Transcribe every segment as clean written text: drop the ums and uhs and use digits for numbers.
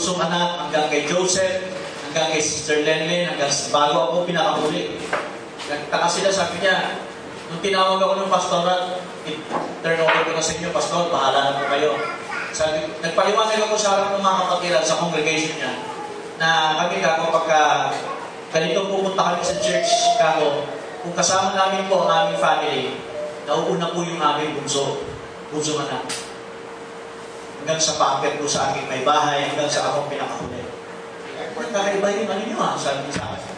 bunsong anak, hanggang kay Joseph, hanggang kay Sister Lenlen, hanggang bago ako pinakahuli. Nagtaka sila, sabi niya, nung tinawag ako ng pastoral, turn over ko na sa inyo, pastor, bahala na po kayo. Sabi, nagpaliwanag ako sa harap ng mga kapatiran sa congregation niya, na kami kako pagka ganito pupunta kami sa church kako, kung kasama namin po ang aming family, nauuna po yung aming bunso anak. Hanggang sa paakyat po sa aking may bahay, hanggang sa akong pinakahuli. Kakaiba yung ano nyo sabi sa akin.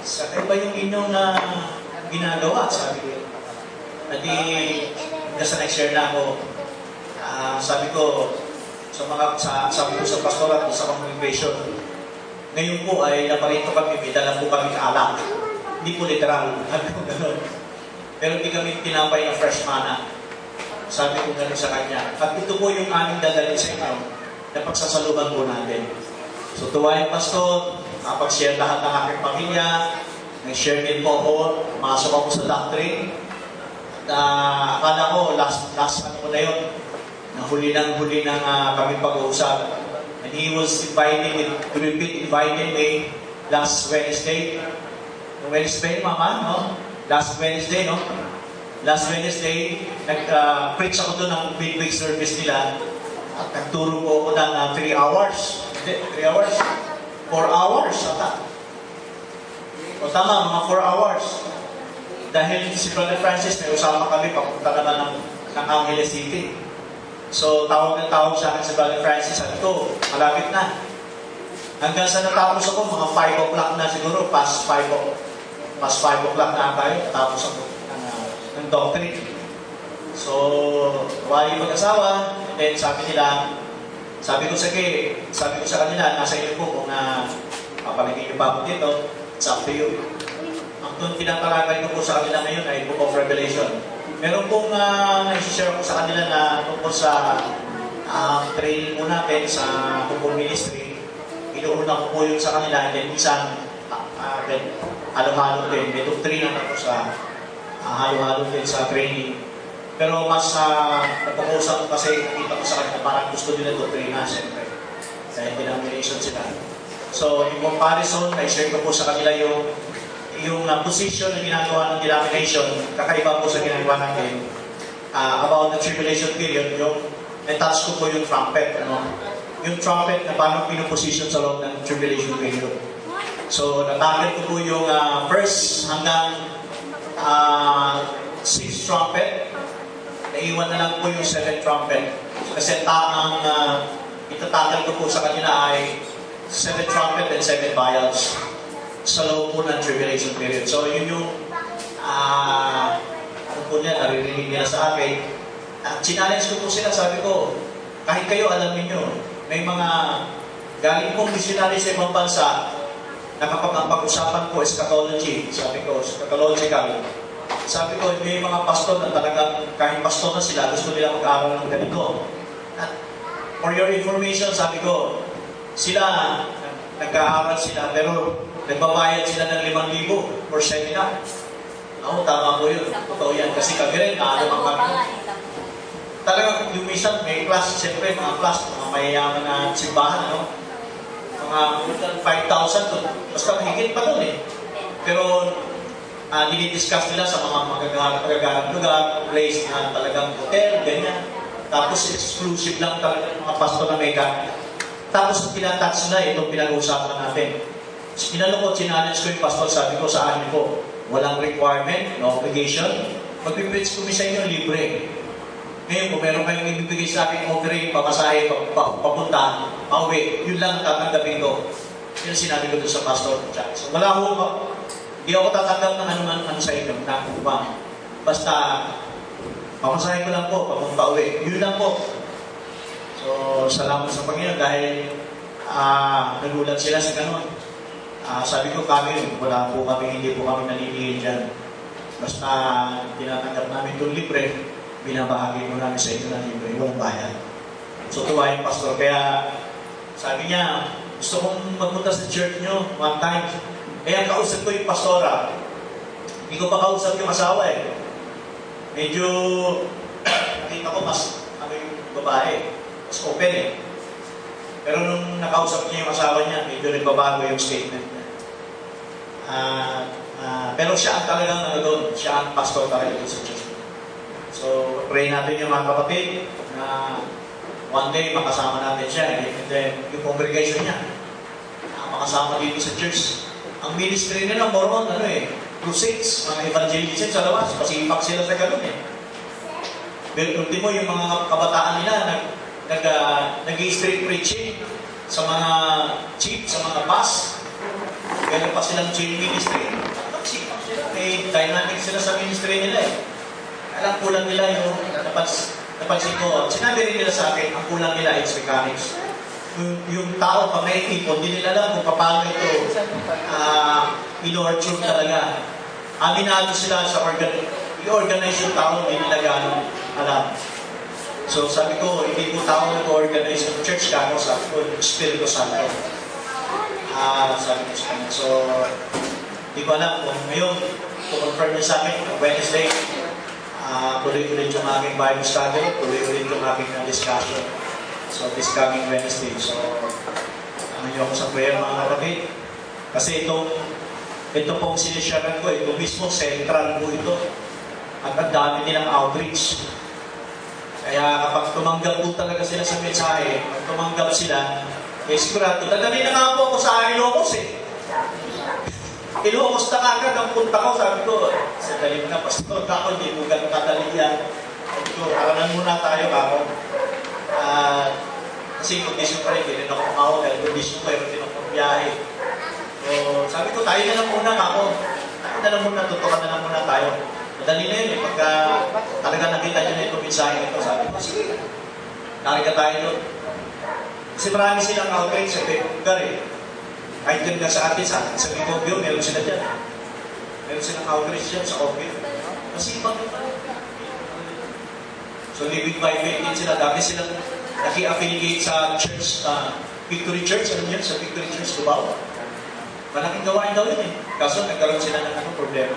Kakaiba yung inyong na ginagawa, sabi ko. At hanggang sa nag-share na ako, sabi ko, sabi ko sa pastorat, sa congregation, ngayon po ay naparito kami, may dala po kami alak. Hindi po literal. Pero hindi kami tinapay na fresh manna. Sabi ko gano'n sa kanya. At ito po yung aming dadalhin sa inyo na pagsasaluban po natin. So tuwa yung pastor, nakapag-share lahat ng aking pamilya, nag-share din po ako, masok ako sa doctrine. At akala ko, last ano ko na yun, huli ng kami pag-uusap. And he was invited me last Wednesday. Wednesday, mama, no? Last Wednesday, no? Last Wednesday, nag-preach ako doon ng midweek service nila. At nagturo ko ako ng 3 hours. Hindi, 3 hours. 4 hours, ata. O tama, mga 4 hours. Dahil si Brother Francis, may usama kami, papunta naman ng Angeles City. So, tawag sa akin si Brother Francis, sabi ko, malapit na. Hanggang sa natapos ako, mga 5 o'clock na siguro, past 5 o'clock na tayo, tapos ako ng doctrine. So, wali mag-asawa, and then sabi ko sa kanila, nasa inyo po kung papaligin niyo pa ako dito, it's up to you. Ang pinapalagay ko po sa kanila ngayon ay Book of Revelation. Meron pong i-share ko sa kanila na tungkol sa training po natin sa Book Ministry. Inuuna ko po yun sa kanila, and then minsan, halo-halo din. May doktrina na po sa halo-halo din sa training. Pero mas napag-uusap ko kasi nakita ko sa kanila parang gusto din ng doktrina, siyempre. Dahil denomination sila. So, in comparison, na-share ko po sa kanila yung position na ginagawa ng denomination, kakaiba po sa ginagawa natin about the tribulation period, yung na-touch ko po yung trumpet, yung trumpet na paano pinuposition sa loob ng tribulation period. So, natakit ko po yung first hanggang 6th trumpet. Naiwan na lang po yung 7th trumpet. Kasi itatakal ko po sa kanila ay 7th trumpet and 7 vials sa loob po ng tribulation period. So, yun yung ano po niya, naririnig nila sa akin. Challenge ko po sila, sabi ko, kahit kayo alam niyo, may mga galing pong missionary sa ibang bansa na kapag ang pag-usapan po eschatology, sabi ko, eschatological. Sabi ko, may mga pastor na talagang, kahit pastor na sila, gusto nila mag-aaral ng ganito. At for your information, sabi ko, sila, nag-aaral sila, pero nagbabayad sila ng 5,000 for seminar. Tama po yun. Totoo yan. Kasi kami rin, naano ang kami. Talagang yung minsan, may class, siyempre, mga class, mga mayayaman na simbahan, mga 5,000 to, basta mahigit pa doon eh. Pero, dinidiscuss nila sa mga magagalang lugar, place na talagang hotel, ganyan. Tapos, exclusive lang talaga ng mga pastor na mega. Tapos, tinatouch nila, itong pinag-uusapan natin. Pinalo ko, challenge ko yung pastor, sabi ko sa amin po, walang requirement, no obligation. Mag-preach ko sa inyo, libre. Ngayon, kung meron kayong ibibigay sa akin, offering, pamasahe, papunta, pauwi, yun lang tatanggapin ko. Yun sinabi ko doon sa pastor. So, wala ko, hindi ako tatanggap ng ano sa inyo, na upang. Basta, pamasahe ko lang po, papunta uwi. Yun lang po. So, salamat sa Panginoon dahil nagulat sila sa ganun. Sabi ko kami, wala po kami, hindi po kami naninihin dyan. Basta tinatanggap namin itong libre, binabahagi mo namin sa inyo ng libre, walang bayan. So tuwa yung pastor, kaya sabi niya, gusto kong magpunta sa church nyo one time. Kaya kausap ko yung pastora. Hindi ko pa kausap yung asawa eh. Medyo, nakita ko mas, yung babae, mas open eh. Pero nung nakausap niya yung asawa niya, medyo nagbabago yung statement niya. Pero siya ang talagang doon, siya ang pastor talaga doon sa church. So, pray natin yung mga kapatid na one day makasama natin siya. And then, yung congregation niya, makasama dito sa church. Ang ministry nila, more on, crusades, mga evangelism sa labas, pasipak sila sa ganun Pero ultimo, yung mga kabataan nila, nag-street preaching sa mga chief, sa mga bus. Ganun pa silang chief ministry. Nagsipak sila. May dynamic sila sa ministry nila Alam, kulang nila yung napansin ko. Sinabi rin nila sa akin, ang kulang nila is mechanics. Yung tao, pag naitipon, hindi nila alam kung paano ito in-orchard talaga. Aminado sila sa i-organize yung tao, hindi nila gano'n alam. So sabi ko, hindi po tao nag-organize ng church gano'n, sabi ko, Espiritu Santo. Sabi ko sa kanya. So, hindi ko alam kung ngayon, to-confirm niya sa akin, Wednesday, tuloy-ulit yung aking Bible study, tuloy-ulit yung aking discussion. So, this coming Wednesday. So, niyo ako sa prayer mga kapatid. Kasi ito pong sinisyaran ko, ito mismo, central po ito. At ang dami nilang outreach. Kaya kapag tumanggap po talaga sila sa mensahe, pag tumanggap sila, sigurado, dadali na nga po ako sa Ilocos Ilocos na agad ang punta ko, sabi ko, sa dalim na, pastor, ako hindi mo ganun kadali yan. Sabi ko, aranan muna tayo ako. Kasi kondisyon pa rin, hindi rin ako kumawag, dahil kondisyon pa rin ako biyahe. So, sabi ko, tayo na lang muna ako. Tayo na lang muna, tutukan na lang muna tayo. Madali na yun pagka talaga nakita nyo na itong mensahe ito, sabi ko, sige, narika tayo doon. Kasi marami silang outreach sa ibang lugar Kahit yun nga sa atin, sa Bitobio, meron sila dyan. Meron silang outreach dyan sa Obio. Masipag yun. So, living by faith din sila. Dati silang naki-affiliate sa church, Victory Church. Ano yun? Sa Victory Church, Cubao. Malaking gawain daw yun Kaso, nagkaroon sila ng problema.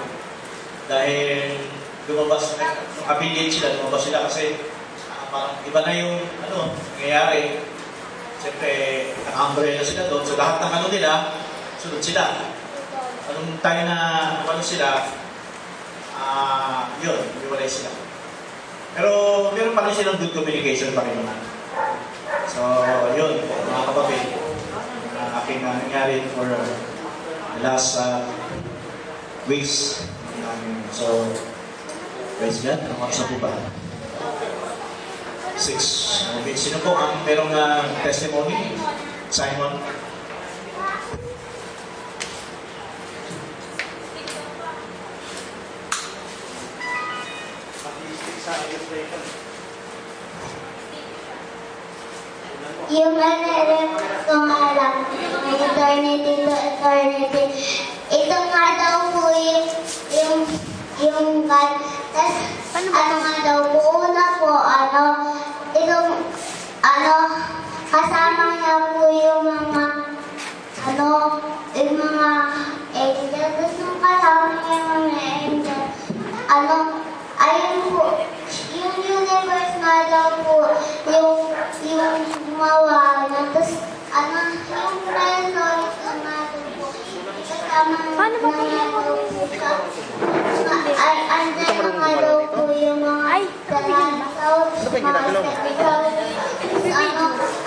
Dahil lumabas, affiliate sila, lumabas sila kasi parang iba na yung nangyayari. Siyempre, naka-umbrella sila doon. So, lahat ng nila, sunod sila. Anong tayo na sila, yun, iwalay sila. Pero, meron pa rin silang good communication pa rin naman. So, yun, mga kapatid, aking nangyari for the last weeks. So, praise God, ang maksa po ba? 6. Okay, sino po ang merong testimony? Simon? Yung nangyari ko nga lang, eternity to eternity. Ito nga daw po yung God. Tapos, nga daw po, una po, kasama niya po yung mga, yung mga angel. Tapos nung kasama niya yung mga angel, ayun po, yung universe nga daw po, yung gumawa na. Tapos, yung presence nga daw po, kasama na nga daw po siya. Andyan na nga daw po yung mga dalasaw, mga technical.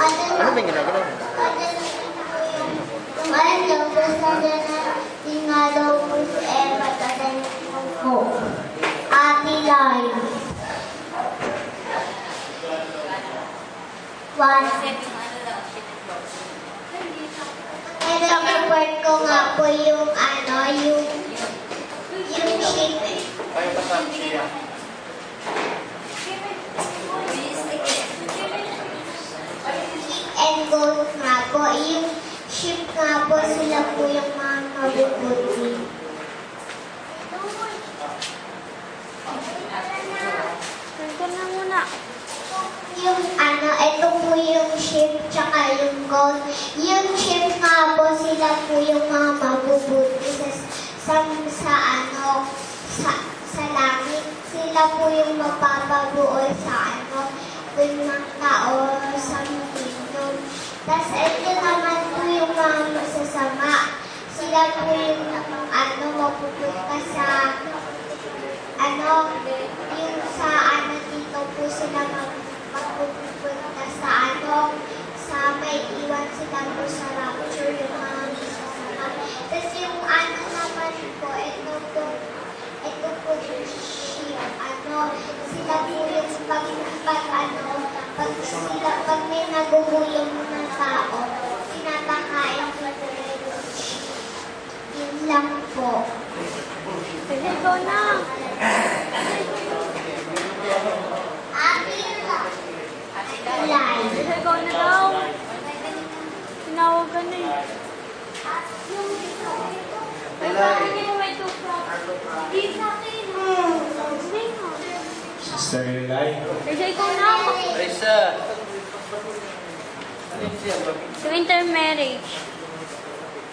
Ano ba yung ginagalaw? Yung angel, tapos andyan na din nga daw po si Eva, andyan po. Ate Lai. Ito report ko nga po yung ship. Ayaw pa sa siya. And gold nga po. Yung ship nga po, sila po yung mga mabubuti. Ito na muna. Yung ito po yung ship, tsaka yung gold. Yung ship nga po, sila po yung mga mabubuti sa langit. Sila po yung mapapabuo sa yung mga tao sa kingdom. Tapos ito naman po yung mga masasama. Sila po yung mapupunta sa yung sa dito po sila magpupunta sa sa may iwan sila po sa rapture yung mga masasama. Tapos yung naman po, ito po sila po yung pag may nagugulong na tao, tinatakain po yung sheep. Yun lang po. Kasi ikaw na. Akin lang. Alay. Kasi ikaw na daw. Tinawag ka na eh. Ay, bakit mo may tukso? Hindi sa akin. Hindi nga. Sister Eli. Kasi ikaw na. Risa. Alin siya? Sa intermarriage.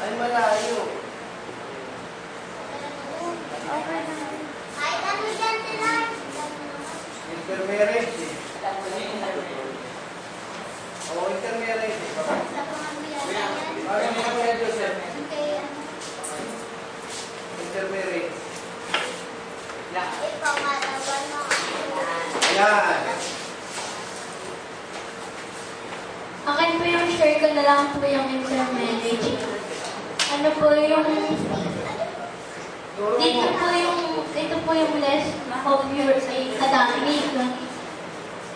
Ay, malayo. Okay na. Ay, ano dyan sila? Intermarriage eh. Oo, intermarriage eh. Sa pamilya yan. Bakit mo kaya, Joseph? Kaya, Intermarriage. ipamalawan mo. Yan. Akin po yung share ko na lang po yung intermarriage. Ano po yung... Dito po yung less of your Adamic.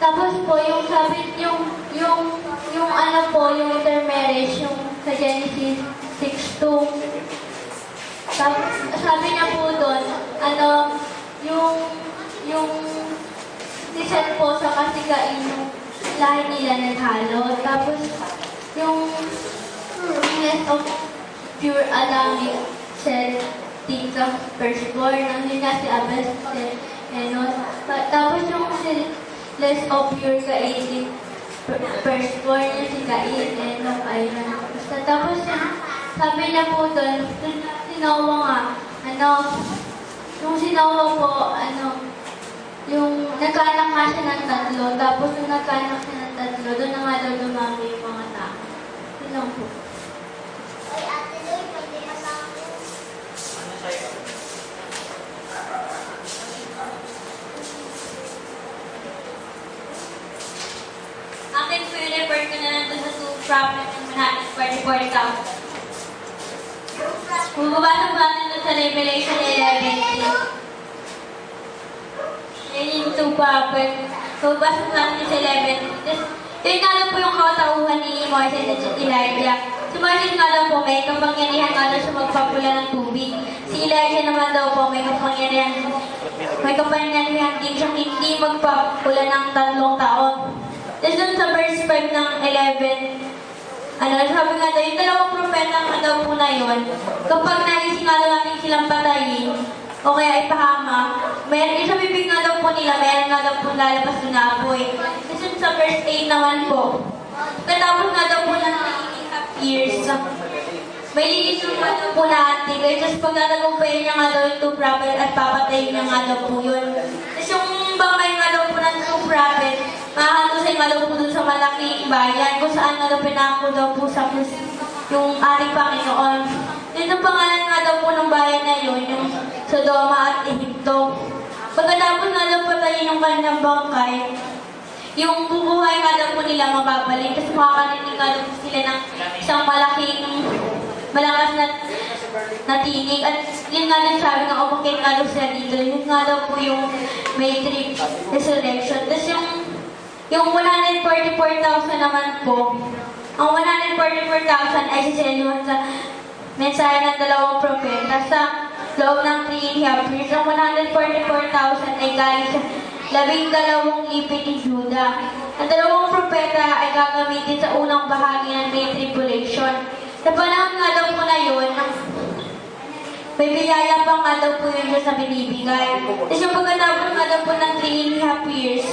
Tapos po yung sabi, yung ano po, yung intermarriage, yung sa Genesis 6:2. Tapos, sabi niya po doon, yung descent po sa kasigain yung lahi nila naghalo. Tapos, yung less of pure Adamic said, tika firstborn, yun nga si Abel said, Enos. Tapos yung less of pure Cain, firstborn niya si Cain, Enos, Ayran. Tapos, sabi niya po doon, sinawa nga, yung sinawa po, yung nagkaanak nga siya ng tatlo, tapos nung nagkaanak siya ng tatlo, doon na nga daw dumami yung mga tao. Yun lang po. Ay, Ate Loy, pwede ka sa akin. Ano sa'yo? Akin po yung refer ko na lang doon sa 2 prophets ng 144,000. Kung babasa po natin doon sa Revelation 11:3. Yan yung 2 prophets. Kung babasa po natin sa 11:3. Yun nga lang po yung katauhan ni Moses at Elijah. Si Moses nga daw po may kapangyarihan nga daw siya magpapula ng tubig. Si Elijah naman daw po may kapangyarihan din siyang hindi magpapula ng 3 taon. Tapos dun sa verse 5 ng 11, sabi nga daw, yung dalawang propeta nga daw po na yun, kapag naisingalo natin silang patayin, o kaya ipahama, yung sa bibig nga daw po nila, meron nga daw po lalabas doon na apoy. Tapos dun sa verse 8 naman po, katapos nga daw po ng 3.5 years, may lilisong nga daw po na antigay, tapos pagtatagumpayin niya nga daw yung 2 prophet at papatayin niya nga daw po yun. Tapos yung bangay nga daw po ng 2 prophet, mahahalusay nga daw po dun sa malaking bayan, kung saan nga daw pinako daw po sa yung ating Panginoon. Yun ang pangalan nga daw po ng bayan na yun, yung Sodoma at Ehipto. Pagkatapos nga daw patayin yung kanilang bangkay, yung bubuhay nga daw po nila mababalik, tapos makakarinig nga daw po sila ng isang malakas na tinig. At yun nga lang sabi nga, umakit nga daw sila dito. Yun nga daw po yung matrix resurrection. Tapos yung 144,000 naman po, ang 144,000 ay siseluhan sa mensahe ng 2 propeta sa loob ng 3.5 years. Ang 144,000 ay galing sa 12 ipit ni Judah. Ang 2 propeta ay gagamitin sa unang bahagi ng Great Tribulation. Sa panahon nga daw po na yun, may biyaya pa nga daw po yun sa binibigay. Tapos yung pagkatapos nga daw po ng 3.5 years,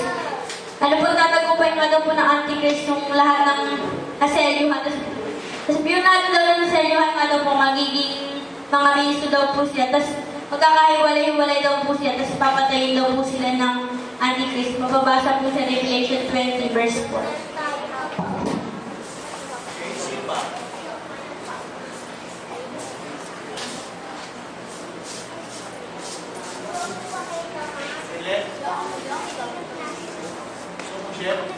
tatagumpay nga daw po ng Antichrist yung lahat ng naselyuhan. Tapos yung lahat daw ng naselyuhan nga daw po magiging mga ministro daw po siya. Tapos magkakahiwalay-hiwalay daw po siya. Tapos papatayin daw po sila ng Antichrist. Mababasa po sa Revelation 20 verse 4. Ele? Gusto mo share?